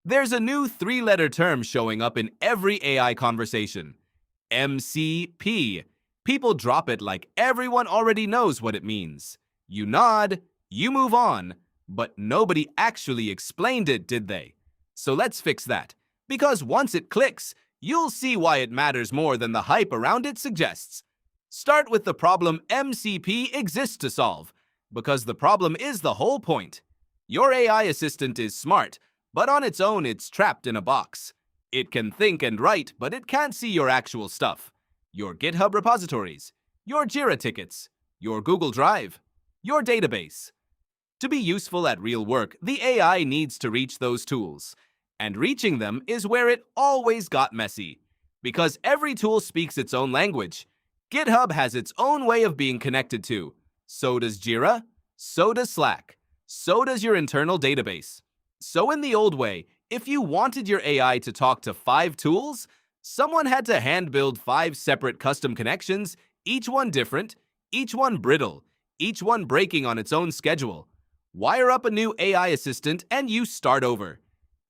There's a new three-letter term showing up in every AI conversation. MCP. People drop it like everyone already knows what it means. You nod, you move on, but nobody actually explained it, did they? So let's fix that. Because once it clicks, you'll see why it matters more than the hype around it suggests. Start with the problem MCP exists to solve, because the problem is the whole point. Your AI assistant is smart, but on its own it's trapped in a box. It can think and write, but it can't see your actual stuff. Your GitHub repositories, your Jira tickets, your Google Drive, your database. To be useful at real work, the AI needs to reach those tools. And reaching them is where it always got messy. Because every tool speaks its own language. GitHub has its own way of being connected to. So does Jira. So does Slack. So does your internal database. So in the old way, if you wanted your AI to talk to 5 tools, someone had to hand-build 5 separate custom connections, each one different, each one brittle, each one breaking on its own schedule. Wire up a new AI assistant and you start over.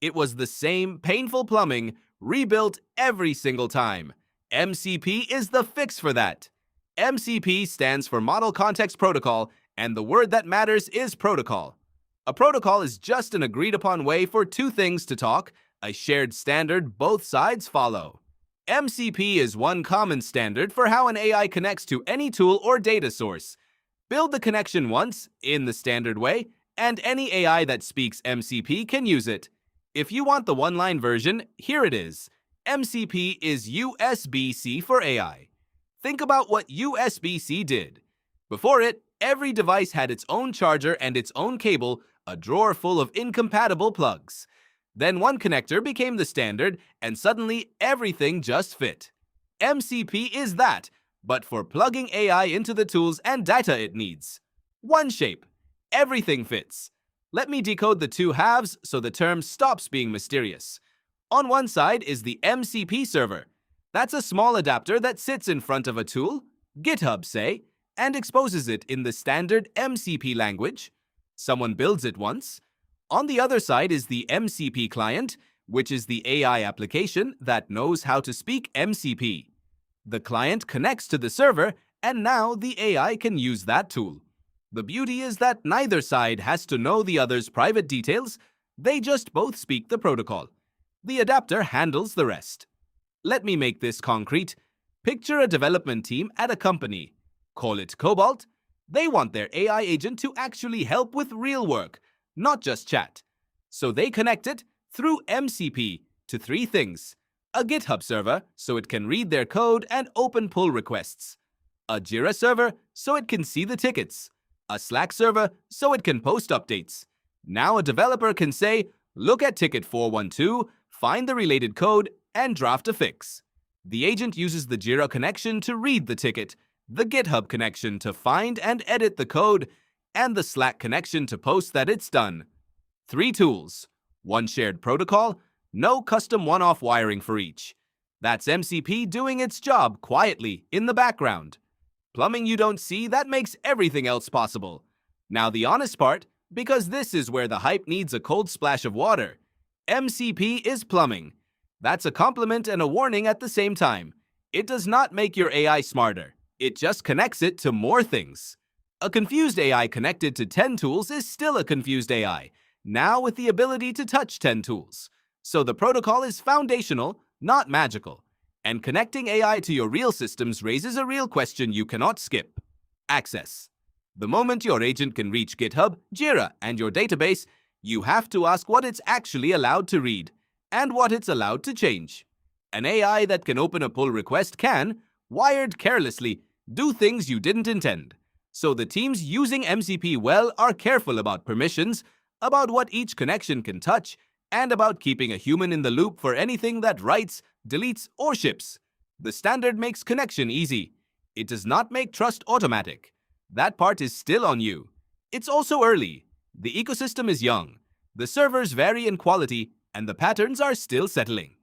It was the same painful plumbing, rebuilt every single time. MCP is the fix for that. MCP stands for Model Context Protocol, and the word that matters is protocol. A protocol is just an agreed-upon way for 2 things to talk, a shared standard both sides follow. MCP is one common standard for how an AI connects to any tool or data source. Build the connection once, in the standard way, and any AI that speaks MCP can use it. If you want the one-line version, here it is. MCP is USB-C for AI. Think about what USB-C did. Before it, every device had its own charger and its own cable, a drawer full of incompatible plugs. Then one connector became the standard, and suddenly everything just fit. MCP is that, but for plugging AI into the tools and data it needs. One shape. Everything fits. Let me decode the 2 halves so the term stops being mysterious. On one side is the MCP server. That's a small adapter that sits in front of a tool, GitHub say, and exposes it in the standard MCP language. Someone builds it once. On the other side is the MCP client, which is the AI application that knows how to speak MCP. The client connects to the server, and now the AI can use that tool. The beauty is that neither side has to know the other's private details. They just both speak the protocol. The adapter handles the rest. Let me make this concrete. Picture a development team at a company. Call it Cobalt. They want their AI agent to actually help with real work, not just chat. So they connect it through MCP to 3 things. A GitHub server, so it can read their code and open pull requests. A Jira server, so it can see the tickets. A Slack server, so it can post updates. Now a developer can say, look at ticket 412, find the related code, and draft a fix. The agent uses the Jira connection to read the ticket, the GitHub connection to find and edit the code, and the Slack connection to post that it's done. 3 tools. 1 shared protocol, no custom one-off wiring for each. That's MCP doing its job quietly in the background. Plumbing you don't see that makes everything else possible. Now the honest part, because this is where the hype needs a cold splash of water. MCP is plumbing. That's a compliment and a warning at the same time. It does not make your AI smarter. It just connects it to more things. A confused AI connected to 10 tools is still a confused AI, now with the ability to touch 10 tools. So the protocol is foundational, not magical. And connecting AI to your real systems raises a real question you cannot skip. Access. The moment your agent can reach GitHub, Jira, and your database, you have to ask what it's actually allowed to read, and what it's allowed to change. An AI that can open a pull request can, wired carelessly, do things you didn't intend. So the teams using MCP well are careful about permissions, about what each connection can touch, and about keeping a human in the loop for anything that writes, deletes, or ships. The standard makes connection easy. It does not make trust automatic. That part is still on you. It's also early. The ecosystem is young. The servers vary in quality, and the patterns are still settling.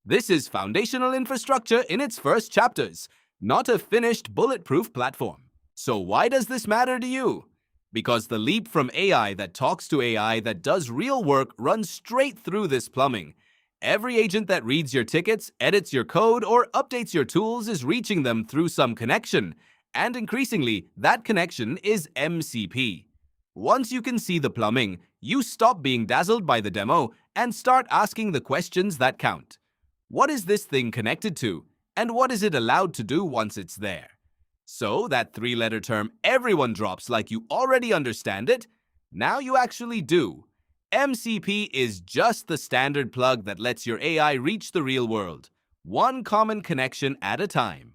This is foundational infrastructure in its first chapters, not a finished bulletproof platform. So why does this matter to you? Because the leap from AI that talks to AI that does real work runs straight through this plumbing. Every agent that reads your tickets, edits your code, or updates your tools is reaching them through some connection. And increasingly, that connection is MCP. Once you can see the plumbing, you stop being dazzled by the demo and start asking the questions that count. What is this thing connected to? And what is it allowed to do once it's there? So that three-letter term everyone drops like you already understand it, now you actually do. MCP is just the standard plug that lets your AI reach the real world, one common connection at a time.